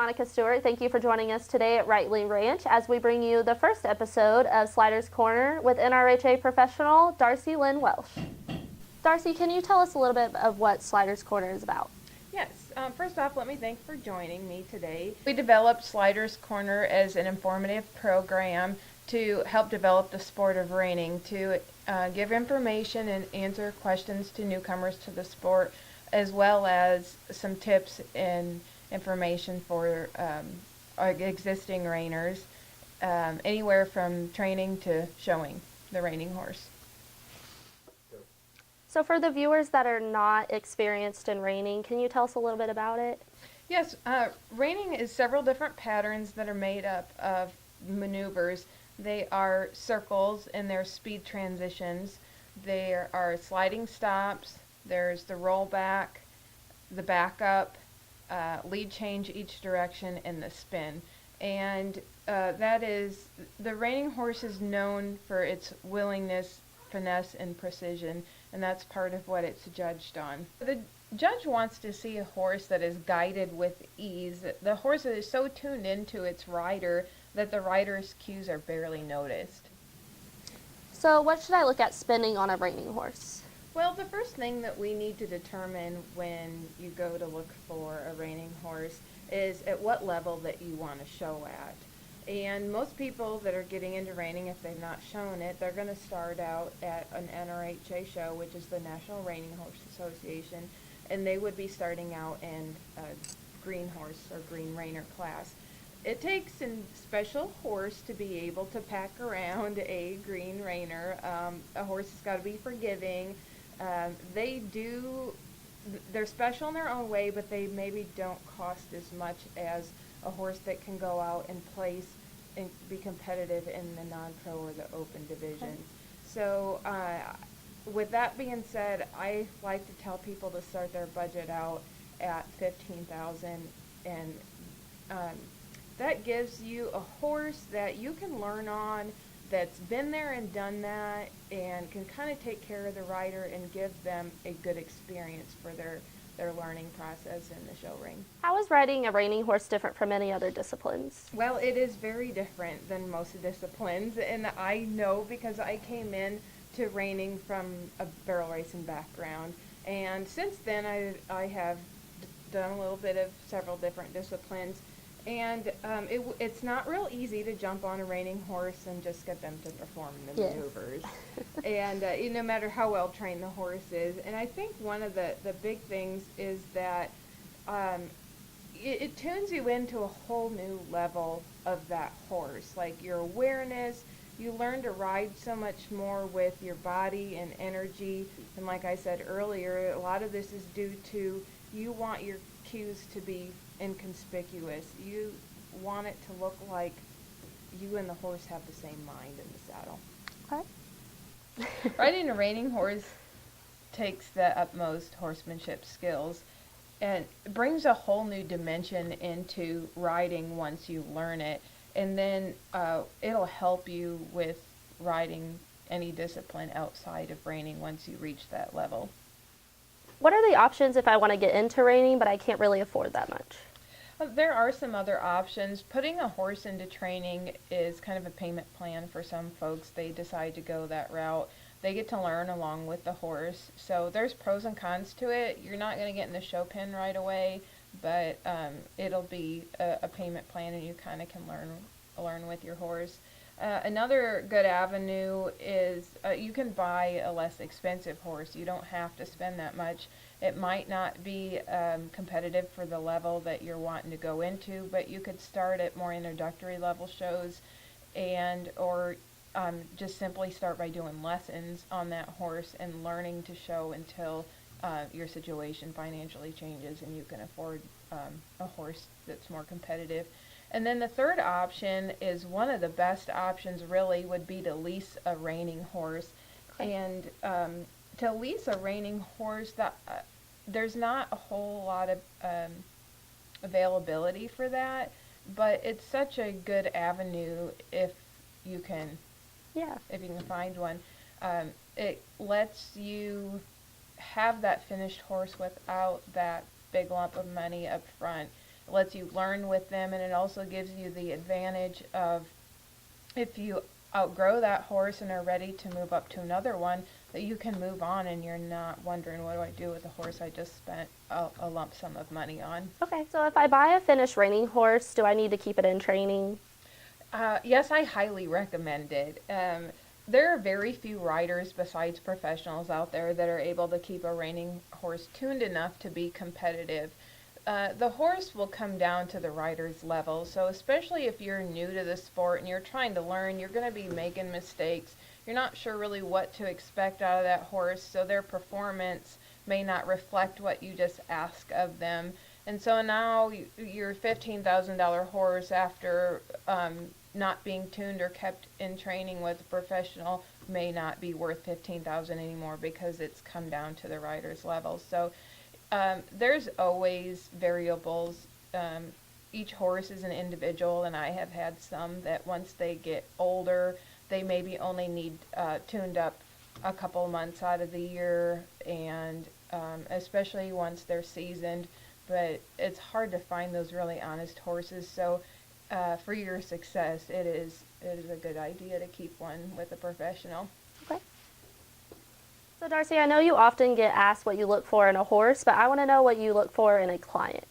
Monica Stewart. Thank you for joining us today at Reining Ranch as we bring you the first episode of Sliders Corner with NRHA Professional Darcie Lynn Welsh. Darcie, can you tell us a little bit of what Sliders Corner is about? Yes. First off, let me thank you for joining me today. We developed Sliders Corner as an informative program to help develop the sport of reining, to give information and answer questions to newcomers to the sport, as well as some tips and information for our existing reiners, anywhere from training to showing the reining horse. So for the viewers that are not experienced in reining, can you tell us a little bit about it? Yes, reining is several different patterns that are made up of maneuvers. They are circles and they're speed transitions. There are sliding stops, there's the rollback, the backup, lead change each direction, and the spin. And that is, the reining horse is known for its willingness, finesse, and precision, and that's part of what it's judged on. The judge wants to see a horse that is guided with ease, the horse that is so tuned into its rider that the rider's cues are barely noticed. So what should I look at spinning on a reining horse? Well, the first thing that we need to determine when you go to look for a reining horse is at what level that you want to show at. And most people that are getting into reining, if they've not shown it, they're going to start out at an NRHA show, which is the National Reining Horse Association, and they would be starting out in a green horse or green reiner class. It takes a special horse to be able to pack around a green reiner. A horse has got to be forgiving. They're special in their own way, but they maybe don't cost as much as a horse that can go out and place and be competitive in the non-pro or the open division. Okay. So with that being said, I like to tell people to start their budget out at $15,000, and that gives you a horse that you can learn on, that's been there and done that, and can kind of take care of the rider and give them a good experience for their learning process in the show ring. How is riding a reining horse different from any other disciplines? Well, it is very different than most disciplines, and I know because I came in to reining from a barrel racing background, and since then I have done a little bit of several different disciplines. And it's not real easy to jump on a reining horse and just get them to perform the maneuvers. And no matter how well trained the horse is. And I think one of the big things is that it tunes you into a whole new level of that horse. Like your awareness, you learn to ride so much more with your body and energy. And like I said earlier, a lot of this is due to you want your cues to be inconspicuous. You want it to look like you and the horse have the same mind in the saddle. Okay. Riding a reining horse takes the utmost horsemanship skills and brings a whole new dimension into riding once you learn it, and then it'll help you with riding any discipline outside of reining once you reach that level. What are the options if I want to get into reining but I can't really afford that much? There are some other options. Putting a horse into training is kind of a payment plan for some folks. They decide to go that route. They get to learn along with the horse. So there's pros and cons to it. You're not going to get in the show pen right away, but it'll be a payment plan, and you kind of can learn with your horse. Another good avenue is you can buy a less expensive horse. You don't have to spend that much. It might not be competitive for the level that you're wanting to go into, but you could start at more introductory level shows, or just simply start by doing lessons on that horse and learning to show until your situation financially changes and you can afford a horse that's more competitive. And then the third option is one of the best options really would be to lease a reining horse. Okay. And to lease a reining horse, there's not a whole lot of availability for that, but it's such a good avenue if you can find one. It lets you have that finished horse without that big lump of money up front. lets you learn with them, and it also gives you the advantage of, if you outgrow that horse and are ready to move up to another one, that you can move on and you're not wondering, what do I do with the horse I just spent a lump sum of money on. Okay, so if I buy a finished reining horse, do I need to keep it in training? Yes, I highly recommend it. There are very few riders besides professionals out there that are able to keep a reining horse tuned enough to be competitive. The horse will come down to the rider's level, so especially if you're new to the sport and you're trying to learn, you're going to be making mistakes. You're not sure really what to expect out of that horse, so their performance may not reflect what you just ask of them. And so now your $15,000 horse, after not being tuned or kept in training with a professional, may not be worth $15,000 anymore because it's come down to the rider's level. So there's always variables. Each horse is an individual, and I have had some that once they get older, they maybe only need tuned up a couple months out of the year, and especially once they're seasoned. But it's hard to find those really honest horses. So for your success, it is a good idea to keep one with a professional. Okay. So Darcie, I know you often get asked what you look for in a horse, but I want to know what you look for in a client.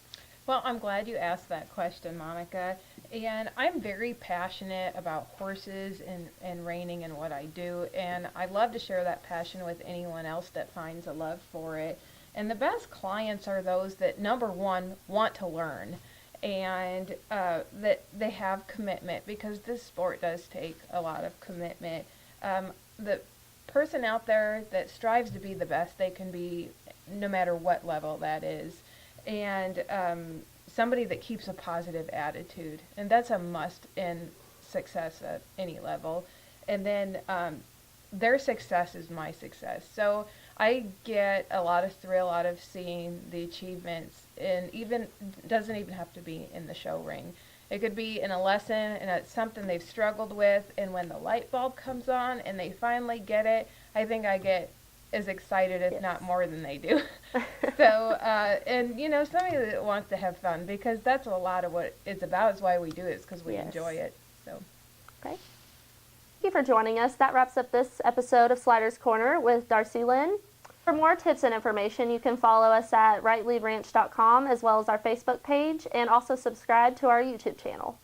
Well, I'm glad you asked that question, Monica. And I'm very passionate about horses and reining and what I do. And I love to share that passion with anyone else that finds a love for it. And the best clients are those that, number one, want to learn, and that they have commitment, because this sport does take a lot of commitment. The person out there that strives to be the best they can be, no matter what level that is, and somebody that keeps a positive attitude, and that's a must in success at any level. And then their success is my success. So I get a lot of thrill out of seeing the achievements, and even doesn't even have to be in the show ring. It could be in a lesson, and it's something they've struggled with, and when the light bulb comes on and they finally get it, I think I get as excited, if not more, than they do. So, and you know, somebody that wants to have fun, because that's a lot of what it's about, is why we do it, is because we enjoy it. So. Okay. Thank you for joining us. That wraps up this episode of Sliders Corner with Darcie Lynn. For more tips and information, you can follow us at rightleadranch.com, as well as our Facebook page, and also subscribe to our YouTube channel.